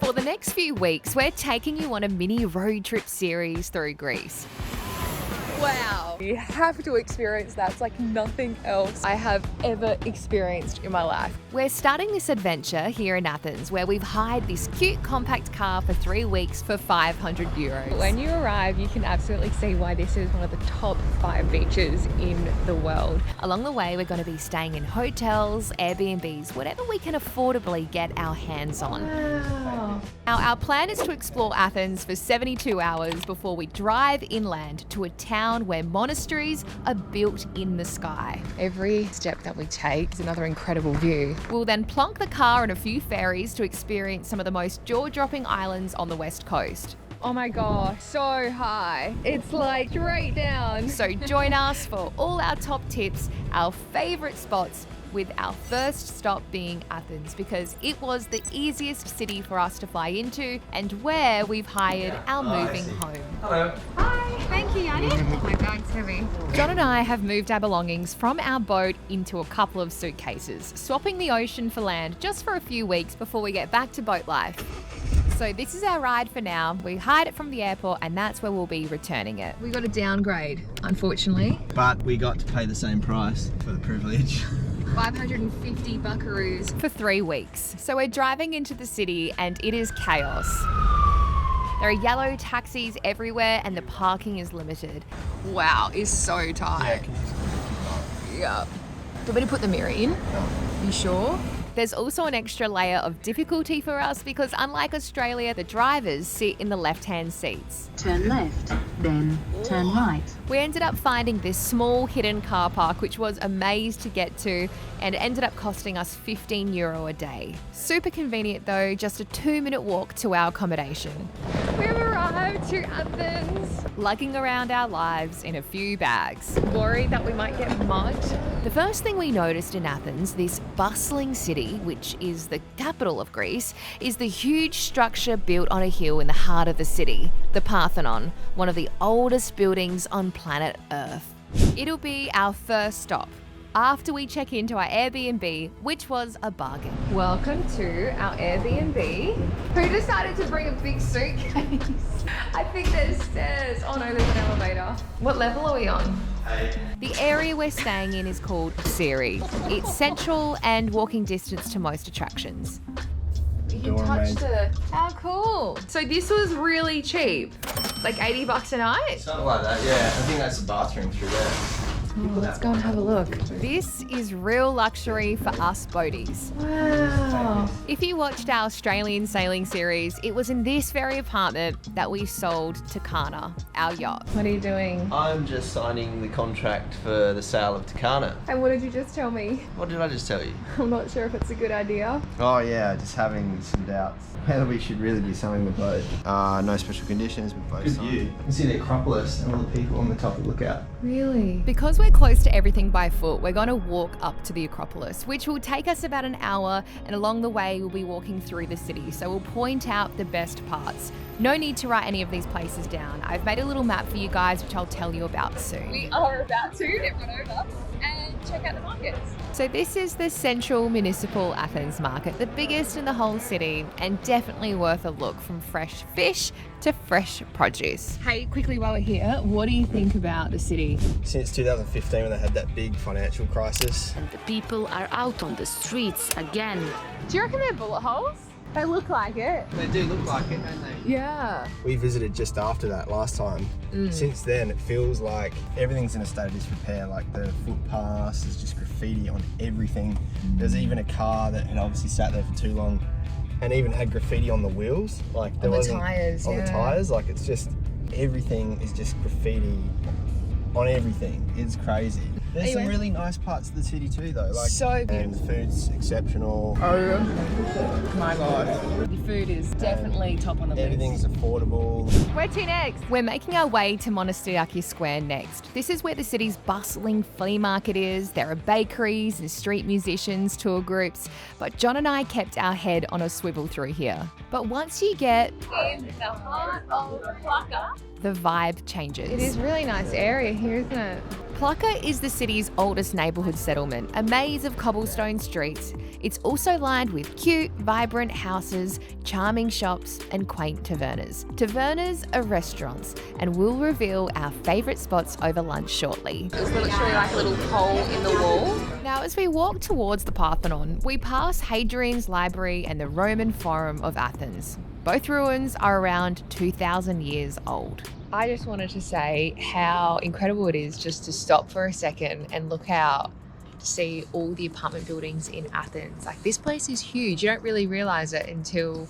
For the next few weeks, we're taking you on a mini road trip series through Greece. Wow, you have to experience that. It's like nothing else I have ever experienced in my life. We're starting this adventure here in Athens, where we've hired this cute compact car for 3 weeks for €500. When you arrive, you can absolutely see why this is one of the top 5 beaches in the world. Along the way, we're going to be staying in hotels, Airbnbs, whatever we can affordably get our hands on. Wow. Now, our plan is to explore Athens for 72 hours before we drive inland to a town where monasteries are built in the sky. Every step that we take is another incredible view. We'll then plonk the car on a few ferries to experience some of the most jaw-dropping islands on the west coast. Oh my gosh, so high. It's like straight down. So join us for all our top tips, our favourite spots, with our first stop being Athens, because it was the easiest city for us to fly into and where we've hired our moving home. Hello. Hi, thank you, Yanni. My bag's heavy. John and I have moved our belongings from our boat into a couple of suitcases, swapping the ocean for land just for a few weeks before we get back to boat life. So this is our ride for now. We hired it from the airport and that's where we'll be returning it. We got a downgrade, unfortunately. But we got to pay the same price for the privilege. 550 buckaroos. For 3 weeks. So we're driving into the city and it is chaos. There are yellow taxis everywhere and the parking is limited. Wow, it's so tight. Yeah. Do you want me to put the mirror in? No. You sure? There's also an extra layer of difficulty for us because unlike Australia, the drivers sit in the left-hand seats. Turn left, then turn right. We ended up finding this small hidden car park which was a maze to get to and ended up costing us €15 a day. Super convenient though, just a 2-minute walk to our accommodation. We've arrived to Athens. Lugging around our lives in a few bags. Worried that we might get mugged. The first thing we noticed in Athens, this bustling city, which is the capital of Greece, is the huge structure built on a hill in the heart of the city, the Parthenon, one of the oldest buildings on planet Earth. It'll be our first stop after we check into our Airbnb, which was a bargain. Welcome to our Airbnb. Who decided to bring a big suitcase? I think there's stairs. Oh no, there's an elevator. What level are we on? The area we're staying in is called Psirri. It's central and walking distance to most attractions. You can touch the... How cool. So this was really cheap. Like $80 a night? Something like that, yeah. I think that's the bathroom through there. Oh, let's go and have a look. This is real luxury for us boaties. Wow. If you watched our Australian sailing series, it was in this very apartment that we sold Takana, our yacht. What are you doing? I'm just signing the contract for the sale of Takana. And what did you just tell me? What did I just tell you? I'm not sure if it's a good idea. Oh yeah, just having some doubts whether we should really be selling the boat. No special conditions, we've both Good signed. view. You can see the Acropolis and all the people on the top of the lookout. Really? Because we're close to everything by foot, we're going to walk up to the Acropolis, which will take us about an hour, and along the way we'll be walking through the city, so we'll point out the best parts. No need to write any of these places down. I've made a little map for you guys, which I'll tell you about soon. We are about to head over and check out the markets. So this is the central Municipal Athens market, the biggest in the whole city, and definitely worth a look, from fresh fish to fresh produce. Hey, quickly while we're here, what do you think about the city? Since 2015 when they had that big financial crisis. And the people are out on the streets again. Do you reckon they're bullet holes? They look like it. They do look like it, don't they? Yeah. We visited just after that last time. Since then, it feels like everything's in a state of disrepair. Like the footpaths, there's just graffiti on everything. There's even a car that had obviously sat there for too long and even had graffiti on the wheels. Like there On the wasn't tyres, on yeah. the tyres. Like it's just everything is just graffiti on everything. It's crazy. There's some Anyway. really nice parts of the city too, though. Like So and the food's exceptional. Oh my god. The food is definitely top on the Everything's affordable. Where to next? We're making our way to Monastiraki Square next. This is where the city's bustling flea market is. There are bakeries and street musicians, tour groups, but John and I kept our head on a swivel through here. But once you get in the heart of Plakka. the vibe changes. It is a really nice area here, isn't it? Plakka is the city's oldest neighbourhood settlement, a maze of cobblestone streets. It's also lined with cute, vibrant houses, charming shops and quaint tavernas. Tavernas are restaurants, and we'll reveal our favourite spots over lunch shortly. It's literally like a little hole in the wall. Now, as we walk towards the Parthenon, we pass Hadrian's Library and the Roman Forum of Athens. Both ruins are around 2,000 years old. I just wanted to say how incredible it is just to stop for a second and look out to see all the apartment buildings in Athens. Like, this place is huge. You don't really realise it until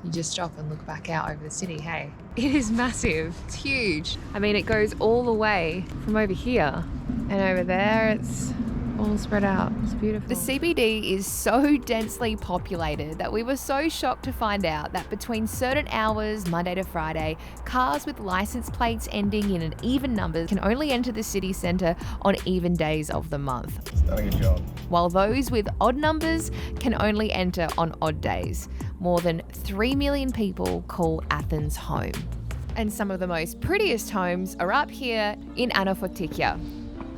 you just stop and look back out over the city, hey? It is massive. It's huge. I mean, it goes all the way from over here and over there. It's all spread out. It's beautiful. The CBD is so densely populated that we were so shocked to find out that between certain hours, Monday to Friday, cars with license plates ending in an even number can only enter the city centre on even days of the month. It's done a good job. While those with odd numbers can only enter on odd days. More than 3 million people call Athens home. And some of the most prettiest homes are up here in Anafotikia,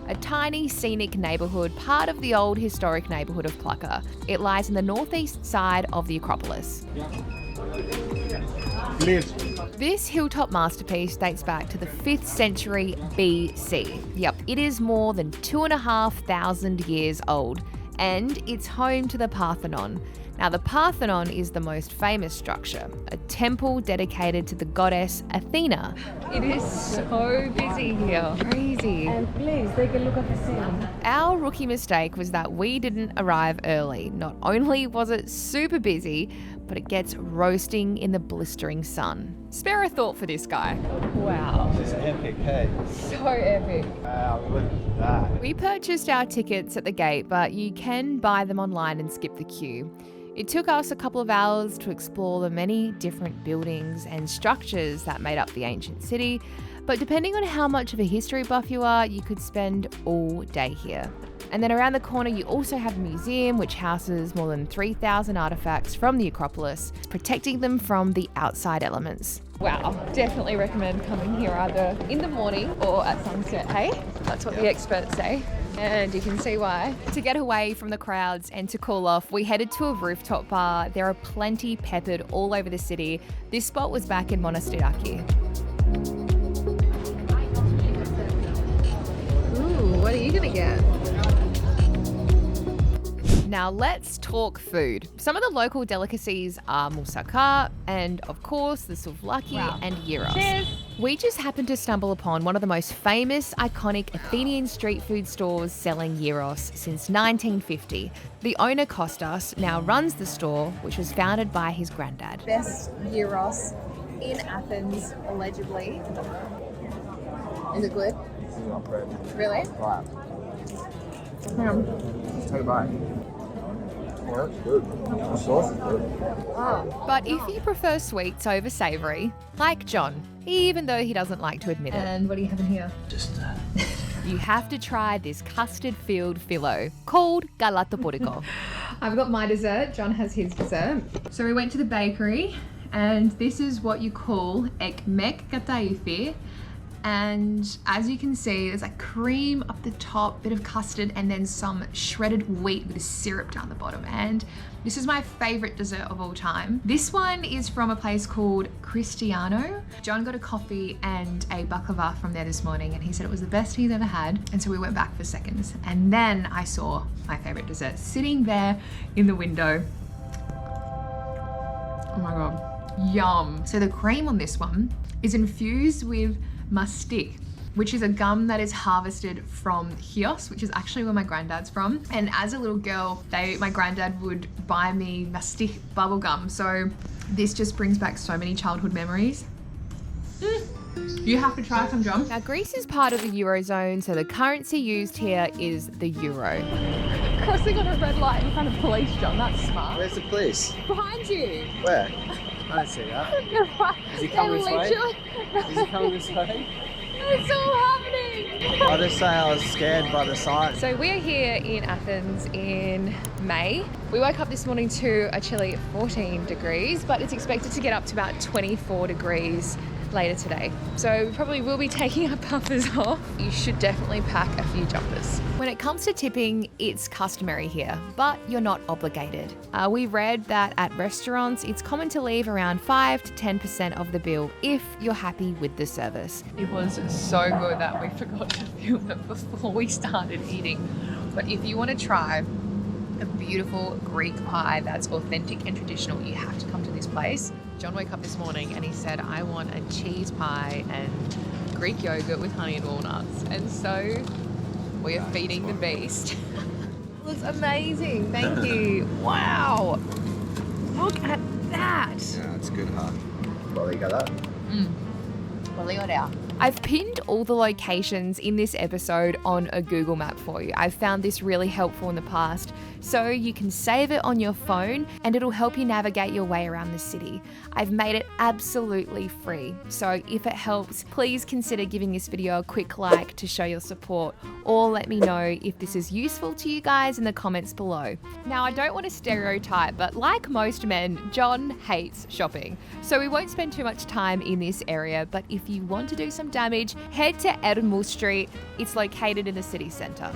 a tiny scenic neighbourhood, part of the old historic neighbourhood of Plakka. It lies in the northeast side of the Acropolis. This hilltop masterpiece dates back to the 5th century BC. Yep, it is more than 2,500 years old, and it's home to the Parthenon. Now, the Parthenon is the most famous structure, a temple dedicated to the goddess Athena. It is so busy here. Crazy. And please take a look at the scene. Our rookie mistake was that we didn't arrive early. Not only was it super busy, but it gets roasting in the blistering sun. Spare a thought for this guy. Wow. This is epic, hey? So epic. Wow, look at that. We purchased our tickets at the gate, but you can buy them online and skip the queue. It took us a couple of hours to explore the many different buildings and structures that made up the ancient city, but depending on how much of a history buff you are, you could spend all day here. And then around the corner, you also have a museum which houses more than 3,000 artifacts from the Acropolis, protecting them from the outside elements. Wow, definitely recommend coming here either in the morning or at sunset, hey? That's what the experts say. And you can see why. To get away from the crowds and to cool off, we headed to a rooftop bar. There are plenty peppered all over the city. This spot was back in Monastiraki. Ooh, what are you gonna get? Now let's talk food. Some of the local delicacies are moussaka and, of course, the souvlaki and gyros. Cheers. We just happened to stumble upon one of the most famous, iconic Athenian street food stores selling gyros since 1950. The owner, Kostas, now runs the store, which was founded by his granddad. Best gyros in Athens, allegedly. Is it good? This is not bread. Really? Right. Take a bite. Oh, that's good. The sauce is good. Oh. But if you prefer sweets over savoury, like John, even though he doesn't like to admit it, And what are you having here? you have to try this custard-filled phyllo called galatopodiko. I've got my dessert. John has his dessert. So we went to the bakery, and this is what you call ekmek kataifi. And as you can see, there's like cream up the top, bit of custard, and then some shredded wheat with a syrup down the bottom. And this is my favorite dessert of all time. This one is from a place called Kristina. John got a coffee and a baklava from there this morning, and he said it was the best he's ever had. And so we went back for seconds. And then I saw my favorite dessert sitting there in the window. Oh my God, yum. So the cream on this one is infused with mastic, which is a gum that is harvested from Chios, which is actually where my granddad's from. And as a little girl, my granddad would buy me mastic bubble gum. So this just brings back so many childhood memories. You have to try some, John. Now, Greece is part of the Eurozone, so the currency used here is the euro. Crossing on a red light in front of police, John. That's smart. Where's the police? Behind you. Where? I don't see that. You're right. Is he coming this way? Literally- Is he coming this way? It's all happening. I just say I was scared by the sign. So we're here in Athens in May. We woke up this morning to a chilly 14 degrees, but it's expected to get up to about 24 degrees later today. So we probably will be taking our puffers off. You should definitely pack a few jumpers. When it comes to tipping, it's customary here, but you're not obligated. We read that at restaurants, it's common to leave around 5 to 10% of the bill if you're happy with the service. It was so good that we forgot to film it before we started eating. But if you want to try a beautiful Greek pie that's authentic and traditional, you have to come to this place. John woke up this morning and he said, I want a cheese pie and Greek yogurt with honey and walnuts. And so we are feeding the beast. Looks amazing. Thank you. Wow. Look at that. Yeah, it's good, huh? Well, you got that. I've pinned all the locations in this episode on a Google map for you. I've found this really helpful in the past, so you can save it on your phone and it'll help you navigate your way around the city. I've made it absolutely free, so if it helps, please consider giving this video a quick like to show your support, or let me know if this is useful to you guys in the comments below. Now, I don't want to stereotype, but like most men, John hates shopping, so we won't spend too much time in this area, but if you want to do some damage, head to Ermou Street. It's located in the city centre.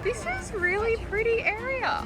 This is really pretty area.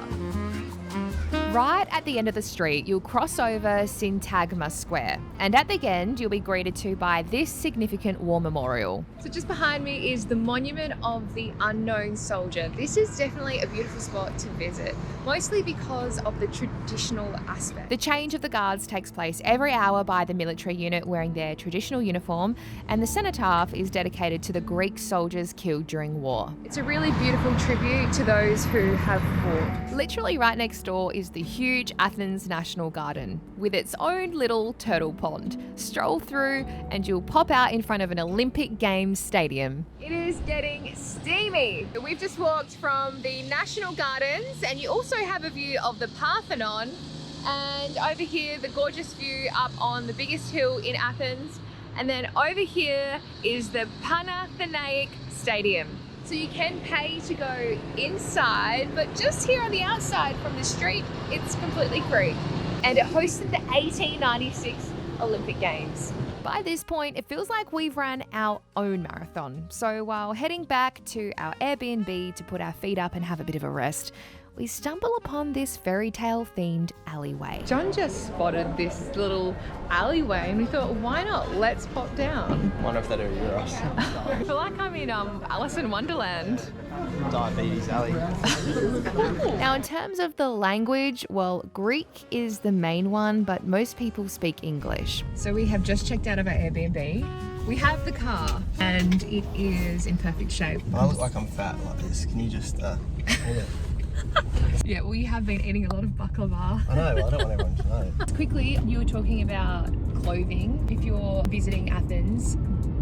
Right at the end of the street, you'll cross over Syntagma Square, and at the end, you'll be greeted to by this significant war memorial. So just behind me is the Monument of the Unknown Soldier. This is definitely a beautiful spot to visit, mostly because of the traditional aspect. The change of the guards takes place every hour by the military unit wearing their traditional uniform, and the cenotaph is dedicated to the Greek soldiers killed during war. It's a really beautiful tribute to those who have fought. Literally right next door is the huge Athens National Garden with its own little turtle pond. Stroll through and you'll pop out in front of an Olympic Games stadium. It is getting steamy. We've just walked from the National Gardens and you also have a view of the Parthenon, and over here the gorgeous view up on the biggest hill in Athens, and then over here is the Panathenaic Stadium. So you can pay to go inside, but just here on the outside from the street, it's completely free. And it hosted the 1896 Olympic Games. By this point, it feels like we've run our own marathon. So while heading back to our Airbnb to put our feet up and have a bit of a rest, we stumble upon this fairy tale themed alleyway. John just spotted this little alleyway and we thought, why not? Let's pop down. Wonder if they do Euros. I feel like I'm in Alice in Wonderland. Diabetes alley. Now, in terms of the language, well, Greek is the main one, but most people speak English. So we have just checked out of our Airbnb. We have the car and it is in perfect shape. I look like I'm fat like this. Can you just Yeah, we have been eating a lot of baklava. I know, I don't want everyone to know. Quickly, you were talking about clothing. If you're visiting Athens,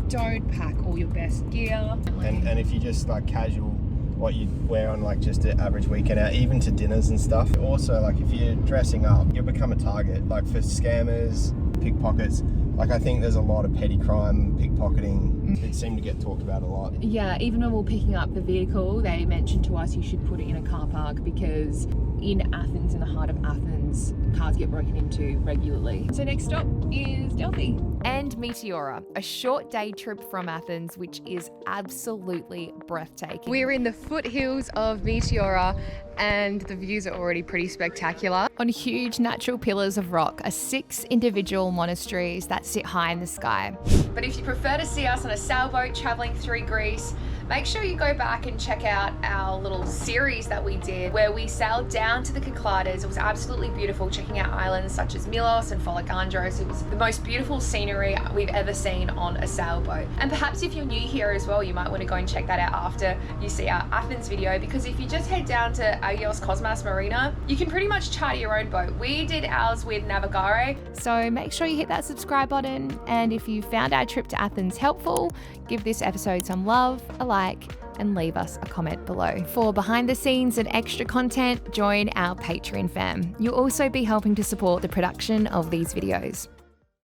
don't pack all your best gear. And if you just like casual, what you'd wear on like just an average weekend out, even to dinners and stuff. Also, like if you're dressing up, you'll become a target. Like for scammers, pickpockets. Like I think there's a lot of petty crime, pickpocketing. It seemed to get talked about a lot. Yeah, even when we were picking up the vehicle, they mentioned to us you should put it in a car park because in Athens, in the heart of Athens, cars get broken into regularly. So next stop is Delphi. And Meteora, a short day trip from Athens, which is absolutely breathtaking. We're in the foothills of Meteora and the views are already pretty spectacular. On huge natural pillars of rock are 6 individual monasteries that sit high in the sky. But if you prefer to see us on a sailboat traveling through Greece, make sure you go back and check out our little series that we did where we sailed down to the Cyclades. It was absolutely beautiful, checking out islands such as Milos and Folikandros. It was the most beautiful scenery we've ever seen on a sailboat. And perhaps if you're new here as well, you might want to go and check that out after you see our Athens video, because if you just head down to Agios Kosmas Marina, you can pretty much charter your own boat. We did ours with Navigare. So make sure you hit that subscribe button, and if you found our trip to Athens helpful, give this episode some love, a like, and leave us a comment below. For behind the scenes and extra content, join our Patreon fam. You'll also be helping to support the production of these videos.